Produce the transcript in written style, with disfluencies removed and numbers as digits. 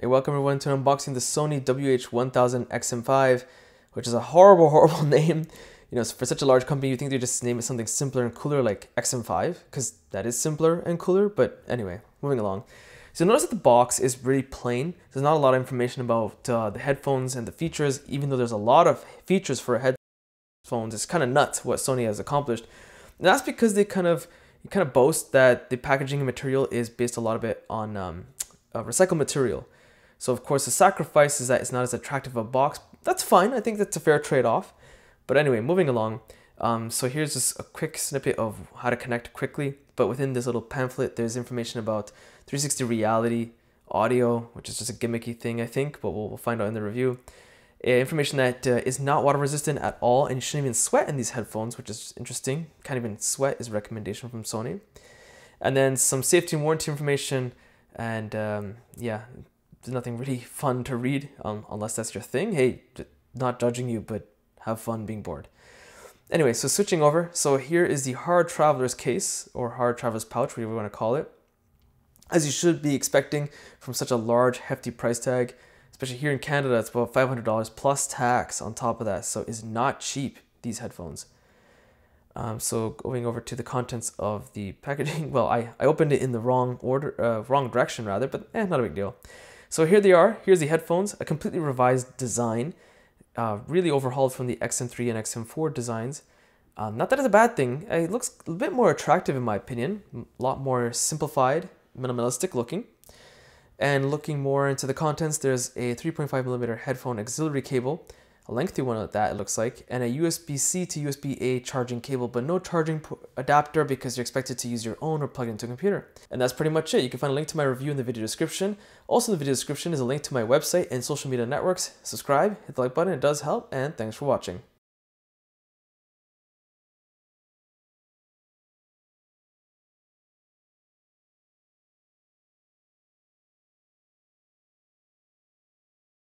Hey, welcome everyone to unboxing the Sony WH-1000 XM5, which is a horrible name. You know, for such a large company, you think they just name it something simpler and cooler like XM5, because that is simpler and cooler, but anyway, moving along. So notice that the box is really plain. There's not a lot of information about the headphones and the features, even though there's a lot of features for headphones. It's kind of nuts what Sony has accomplished. And that's because they kind of boast that the packaging and material is based a lot of it on recycled material. So of course the sacrifice is that it's not as attractive a box. That's fine, I think that's a fair trade-off. But anyway, moving along. So here's just a quick snippet of how to connect quickly. But within this little pamphlet, there's information about 360 reality, audio, which is just a gimmicky thing I think, but we'll find out in the review. Information that is not water resistant at all, and you shouldn't even sweat in these headphones, which is interesting. Can't even sweat is a recommendation from Sony. And then some safety and warranty information, and yeah, there's nothing really fun to read unless that's your thing. Hey, not judging you, but have fun being bored. Anyway, so switching over. So here is the hard traveler's case, or hard traveler's pouch, whatever you want to call it. As you should be expecting from such a large, hefty price tag, especially here in Canada, it's about $500 plus tax on top of that. So it's not cheap, these headphones. So going over to the contents of the packaging. Well, I opened it in the wrong order, wrong direction rather, but not a big deal. So here they are. Here's the headphones, a completely revised design, really overhauled from the XM3 and XM4 designs. Not that it's a bad thing. It looks a bit more attractive in my opinion, a lot more simplified, minimalistic looking. And looking more into the contents, there's a 3.5mm headphone auxiliary cable, a lengthy one at that it looks like, and a USB-C to USB-A charging cable, but no charging adapter because you're expected to use your own or plug it into a computer. And that's pretty much it. You can find a link to my review in the video description. Also in the video description is a link to my website and social media networks. Subscribe, hit the like button, it does help, and thanks for watching.